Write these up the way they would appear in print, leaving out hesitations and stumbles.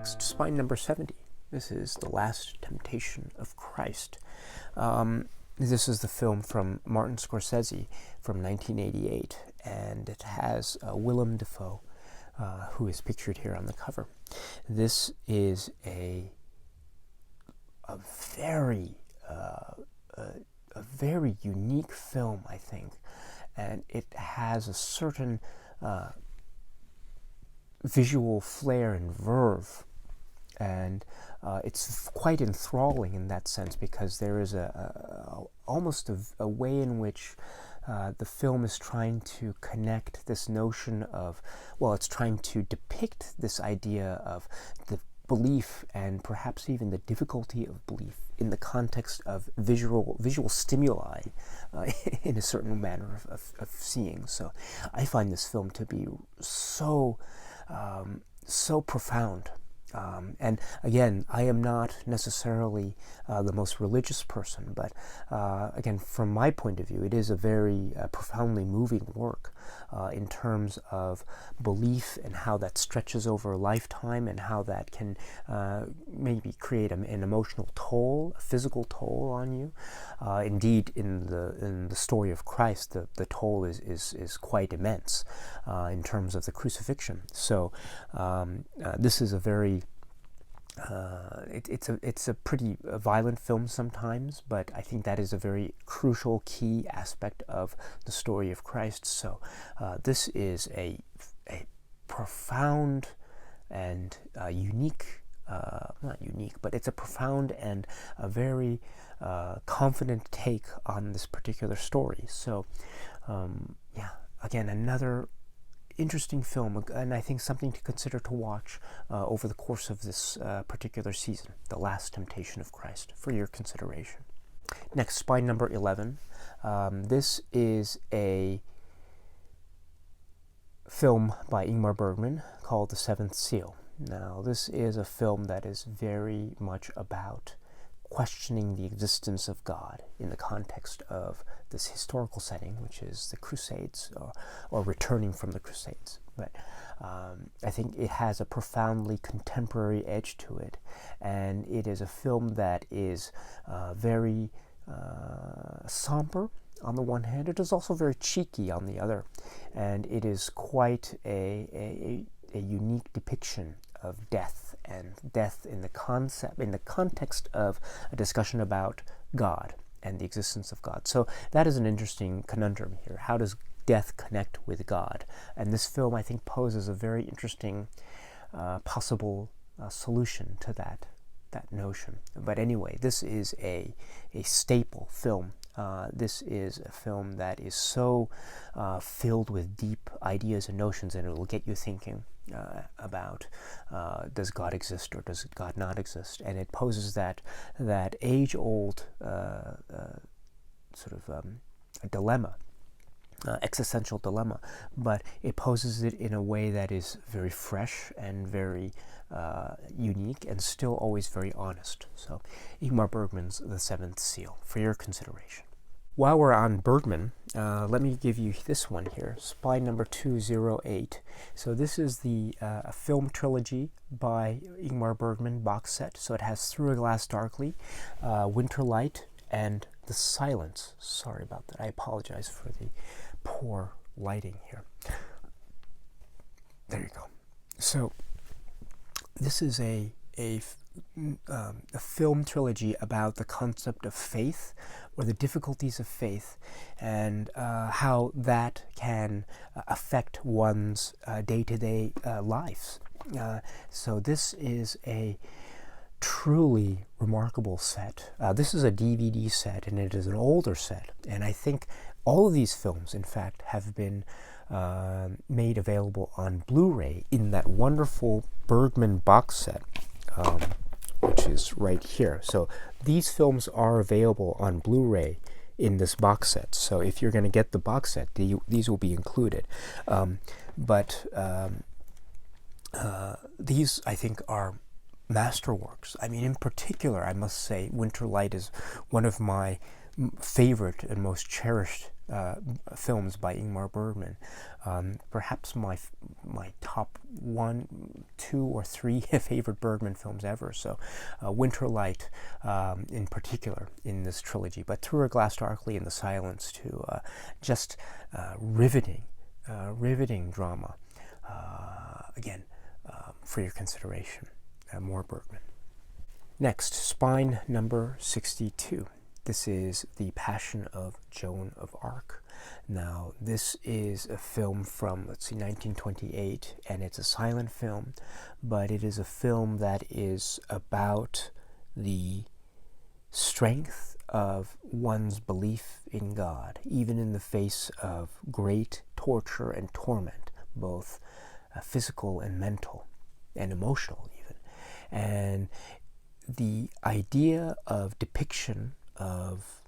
Next, spine number 70. This is The Last Temptation of Christ. This is the film from Martin Scorsese from 1988, and it has Willem Dafoe, who is pictured here on the cover. This is a very unique film, I think, and it has a certain visual flair and verve, and it's quite enthralling in that sense, because there is almost a way in which the film is trying to connect this notion of, well, it's trying to depict this idea of the belief and perhaps even the difficulty of belief in the context of visual stimuli in a certain manner of seeing. So I find this film to be so profound. And again, I am not necessarily the most religious person, but again, from my point of view, it is a very profoundly moving work in terms of belief and how that stretches over a lifetime, and how that can maybe create an emotional toll, a physical toll on you. Indeed, in the story of Christ, the toll is quite immense in terms of the crucifixion. So this is a very it's a pretty violent film sometimes, but I think that is a very crucial key aspect of the story of Christ. So this is a profound and unique, not unique, but it's a profound and a very confident take on this particular story. So yeah, again, another interesting film, and I think something to consider to watch over the course of this particular season, The Last Temptation of Christ, for your consideration. Next, spine number 11. This is a film by Ingmar Bergman called The Seventh Seal. Now, this is a film that is very much about questioning the existence of God in the context of this historical setting, which is the Crusades, or returning from the Crusades. But I think it has a profoundly contemporary edge to it, and it is a film that is very somber on the one hand. It is also very cheeky on the other, and it is quite a unique depiction of death, and death in the context of a discussion about God and the existence of God. So that is an interesting conundrum here. How does death connect with God? And this film, I think, poses a very interesting possible solution to that notion. But anyway, this is a staple film. This is a film that is so filled with deep ideas and notions, and it will get you thinking about does God exist or does God not exist? And it poses that age-old sort of a dilemma, existential dilemma, but it poses it in a way that is very fresh and very unique, and still always very honest. So Ingmar Bergman's The Seventh Seal, for your consideration. While we're on Bergman, let me give you this one here, spine number 208. So this is the Film Trilogy by Ingmar Bergman box set. So it has Through a Glass Darkly, Winter Light, and The Silence. Sorry about that. I apologize for the poor lighting here. There you go. So this is a film trilogy about the concept of faith, or the difficulties of faith, and how that can affect one's day-to-day lives. So this is a truly remarkable set. This is a DVD set, and it is an older set, and I think all of these films, in fact, have been made available on Blu-ray in that wonderful Bergman box set, which is right here. So these films are available on Blu-ray in this box set. So if you're going to get the box set, these will be included. But these, I think, are masterworks. I mean, in particular, I must say, Winter Light is one of my favorite and most cherished films by Ingmar Bergman. Perhaps my my top 1, 2, or 3 favorite Bergman films ever. So Winterlight in particular in this trilogy, but Through a Glass Darkly and The Silence too. Just riveting drama. Again, for your consideration. More Bergman. Next, Spine number 62. This is The Passion of Joan of Arc. Now, this is a film from, 1928, and it's a silent film, but it is a film that is about the strength of one's belief in God, even in the face of great torture and torment, both physical and mental, and emotional even. And the idea of depiction of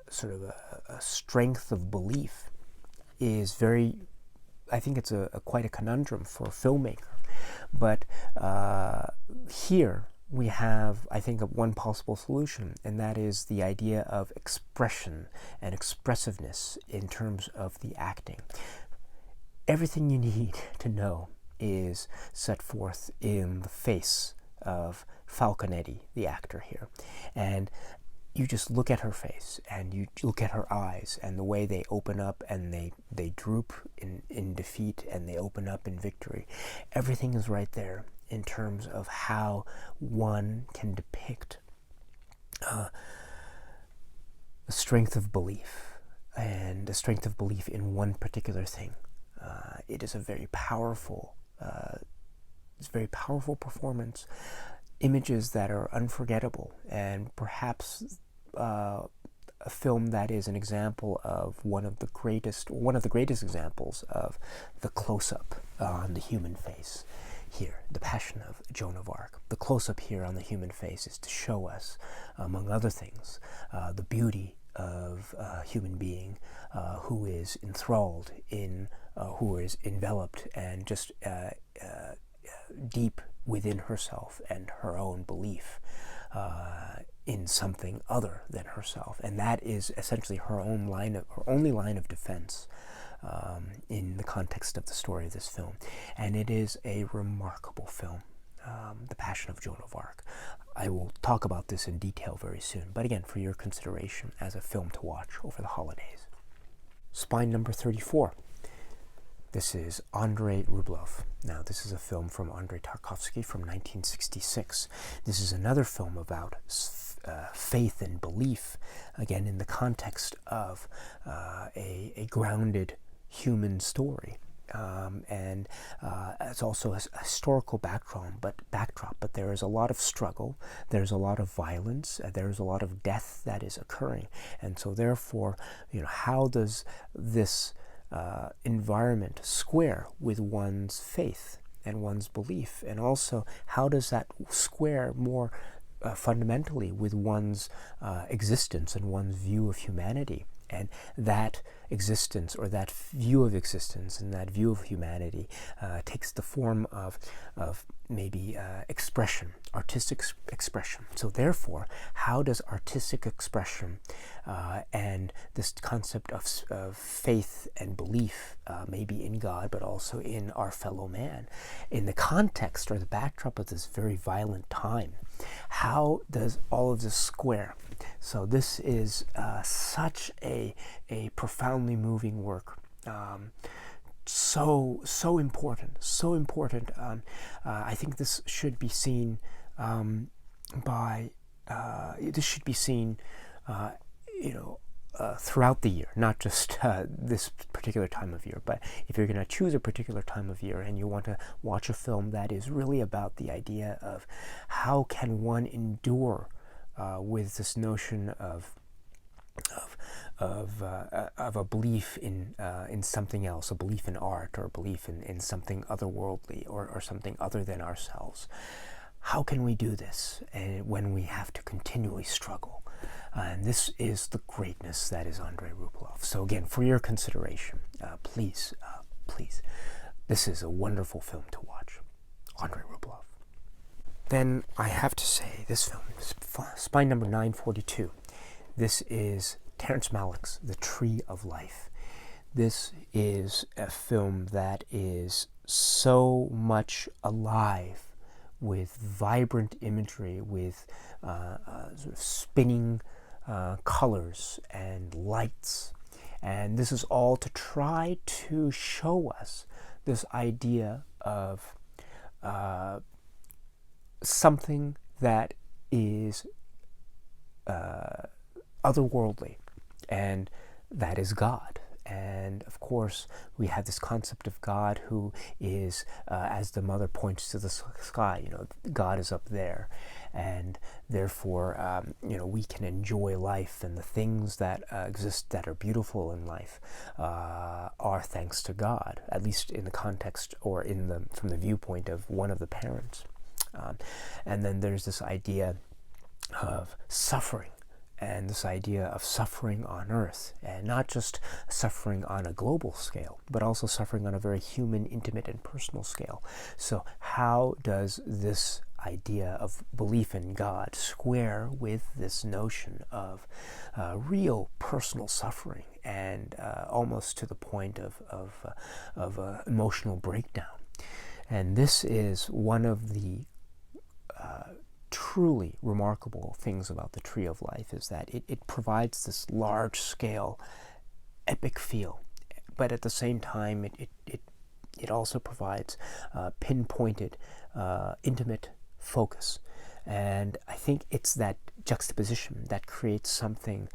sort of a strength of belief is very, I think it's quite a conundrum for a filmmaker. But here we have, I think, one possible solution, and that is the idea of expression and expressiveness in terms of the acting. Everything you need to know is set forth in the face of Falconetti, the actor here. And you just look at her face, and you look at her eyes, and the way they open up and they droop in defeat, and they open up in victory. Everything is right there in terms of how one can depict a strength of belief, and a strength of belief in one particular thing. It is a very powerful performance, images that are unforgettable, and perhaps a film that is an example of one of the greatest examples of the close-up on the human face. Here, The Passion of Joan of Arc. The close-up here on the human face is to show us, among other things, the beauty of a human being who is enthralled in, who is enveloped and just deep within herself and her own belief in something other than herself, and that is essentially her only line of defense in the context of the story of this film. And it is a remarkable film, The Passion of Joan of Arc. I will talk about this in detail very soon, but again, for your consideration as a film to watch over the holidays. Spine number 34. This is Andrei Rublev. Now, this is a film from Andrei Tarkovsky from 1966. This is another film about faith and belief, again in the context of a grounded human story. And it's also a historical backdrop, but there is a lot of struggle, there's a lot of violence, there's a lot of death that is occurring. And so therefore, how does this environment square with one's faith and one's belief? And also, how does that square more fundamentally with one's existence and one's view of humanity? And that existence, or that view of existence and that view of humanity takes the form of maybe expression, artistic expression. So therefore, how does artistic expression and this concept of faith and belief, maybe in God, but also in our fellow man, in the context or the backdrop of this very violent time, how does all of this square? So this is such a profoundly moving work. So important. I think this should be seen throughout the year, not just this particular time of year. But if you're going to choose a particular time of year and you want to watch a film that is really about the idea of how can one endure with this notion of a belief in something else, a belief in art, or a belief in something otherworldly, or something other than ourselves. How can we do this when we have to continually struggle? And this is the greatness that is Andrei Rublev. So again, for your consideration, please, this is a wonderful film to watch. Andrei Rublev. Then I have to say, this film, Spine number 942. This is Terrence Malick's The Tree of Life. This is a film that is so much alive with vibrant imagery, with sort of spinning colors and lights. And this is all to try to show us this idea of something that is otherworldly, and that is God. And of course, we have this concept of God who is, as the mother points to the sky, God is up there. And therefore, we can enjoy life, and the things that exist that are beautiful in life are thanks to God, at least in the context or from the viewpoint of one of the parents. And then there's this idea of suffering, and this idea of suffering on earth, and not just suffering on a global scale, but also suffering on a very human, intimate, and personal scale. So how does this idea of belief in God square with this notion of real personal suffering, and almost to the point of emotional breakdown? And this is one of the truly remarkable things about the Tree of Life, is that it provides this large-scale epic feel, but at the same time it also provides pinpointed intimate focus. And I think it's that juxtaposition that creates something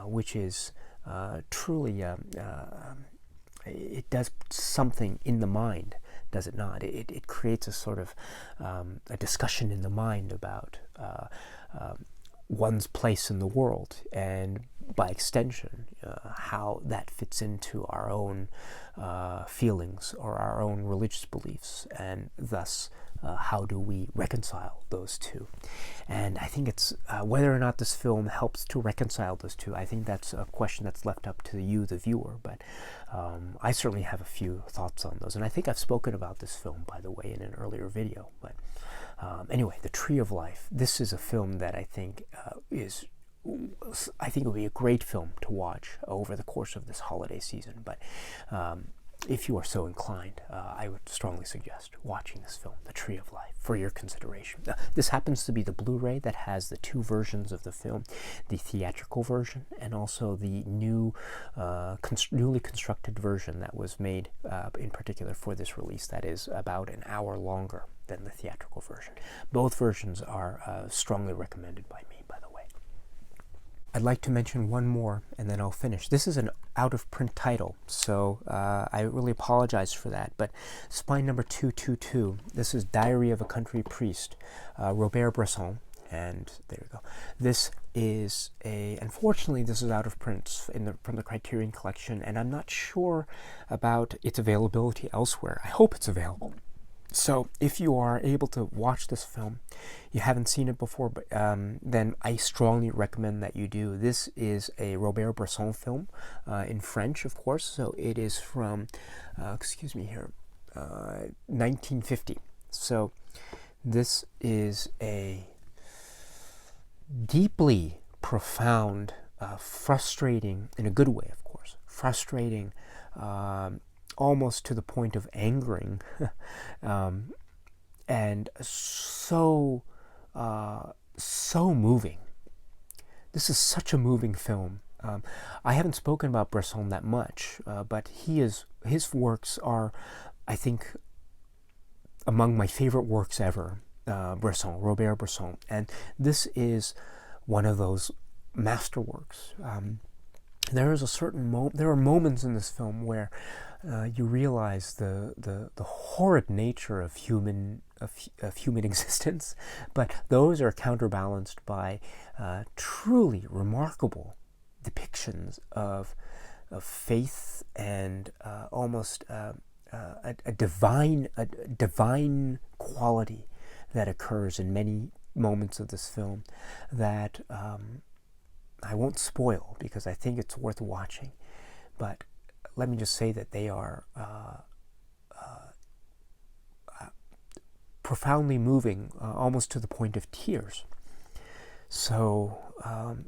which is truly it does something in the mind, does it not? It creates a sort of a discussion in the mind about one's place in the world, and by extension, how that fits into our own feelings or our own religious beliefs, and thus how do we reconcile those two? And I think it's whether or not this film helps to reconcile those two, I think that's a question that's left up to you, the viewer. But I certainly have a few thoughts on those, and I think I've spoken about this film, by the way, in an earlier video. But anyway, The Tree of Life. This is a film that I think it would be a great film to watch over the course of this holiday season. But if you are so inclined, I would strongly suggest watching this film, The Tree of Life, for your consideration. This happens to be the Blu-ray that has the two versions of the film, the theatrical version and also the newly constructed version that was made in particular for this release, that is about an hour longer than the theatrical version. Both versions are strongly recommended by me, by the way. I'd like to mention one more, and then I'll finish. This is an out-of-print title, so I really apologize for that. But spine number 222, this is Diary of a Country Priest, Robert Bresson, and there you go. This is unfortunately, this is out of print from the Criterion collection, and I'm not sure about its availability elsewhere. I hope it's available. So if you are able to watch this film, you haven't seen it before, but then I strongly recommend that you do. This is a Robert Bresson film in French, of course. So it is from, 1950. So this is a deeply profound, frustrating, in a good way, of course, frustrating, almost to the point of angering, and so moving. This is such a moving film. I haven't spoken about Bresson that much, but his works are, I think, among my favorite works ever. Robert Bresson, and this is one of those masterworks. There is a certain there are moments in this film where you realize the horrid nature of human existence, but those are counterbalanced by truly remarkable depictions of faith and almost a divine quality that occurs in many moments of this film that I won't spoil because I think it's worth watching. But let me just say that they are profoundly moving, almost to the point of tears. So,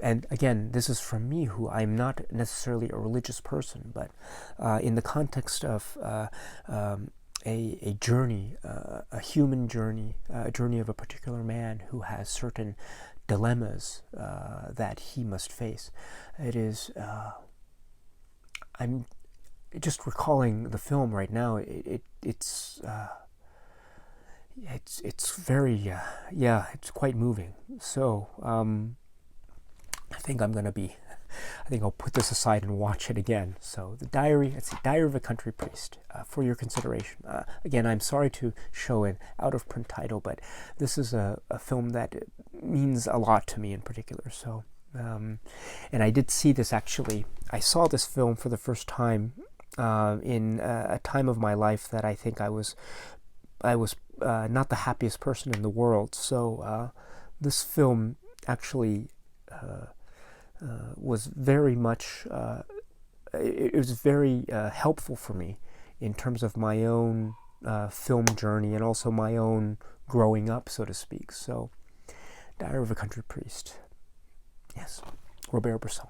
and again, this is from me, who I'm not necessarily a religious person, but in the context of a journey, a human journey, a journey of a particular man who has certain dilemmas that he must face. It is, I'm just recalling the film right now. It's very, yeah, it's quite moving. So I think I'll put this aside and watch it again. So the Diary of a Country Priest, for your consideration. Again, I'm sorry to show an out-of-print title, but this is a film that means a lot to me in particular. So, and I did see this actually. I saw this film for the first time in a time of my life that I think I was not the happiest person in the world. So this film actually was very much, it was very helpful for me in terms of my own film journey and also my own growing up, so to speak. So, Diary of a Country Priest. Yes, Robert Bresson.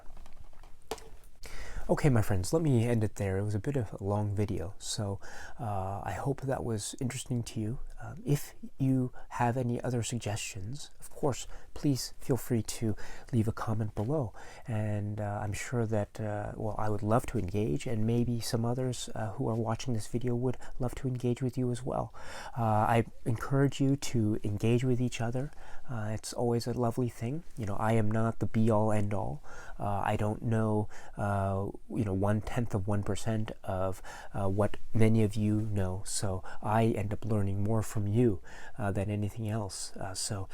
Okay, my friends, let me end it there. It was a bit of a long video, so I hope that was interesting to you. If you have any other suggestions, of course, please feel free to leave a comment below. And I'm sure that, well, I would love to engage, and maybe some others who are watching this video would love to engage with you as well. I encourage you to engage with each other. It's always a lovely thing. You know, I am not the be-all, end-all. I don't know, 1/10 of 1% of what many of you know. So I end up learning more from you than anything else. So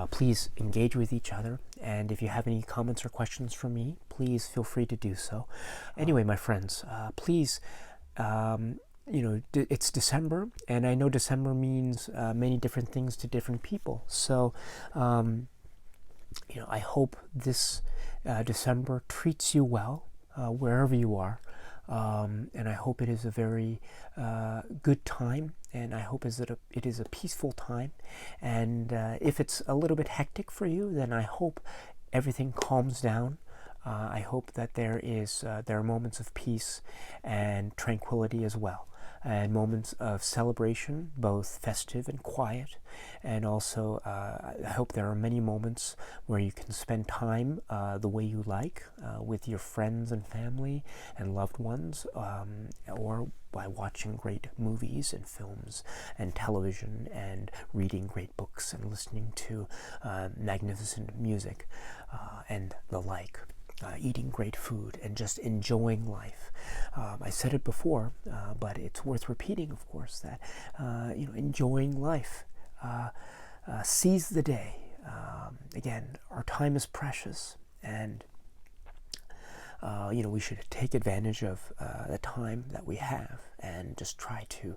please engage with each other. And if you have any comments or questions for me, please feel free to do so. Anyway, my friends, please, it's December, and I know December means many different things to different people. So, I hope this December treats you well wherever you are, and I hope it is a very good time, and I hope it is a peaceful time. And if it's a little bit hectic for you, then I hope everything calms down. I hope that there are moments of peace and tranquility as well, and moments of celebration, both festive and quiet. And also, I hope there are many moments where you can spend time the way you like with your friends and family and loved ones, or by watching great movies and films and television and reading great books and listening to magnificent music and the like. Eating great food and just enjoying life. I said it before, but it's worth repeating, of course, that enjoying life. Seize the day. Again, our time is precious, and we should take advantage of the time that we have and just try to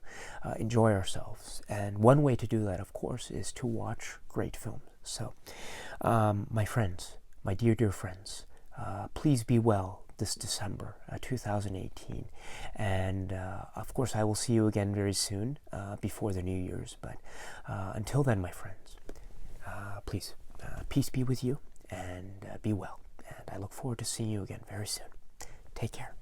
enjoy ourselves. And one way to do that, of course, is to watch great films. So, my friends, my dear friends, please be well this December 2018, and of course I will see you again very soon before the New Year's. But until then, my friends, please, peace be with you, and be well, and I look forward to seeing you again very soon. Take care.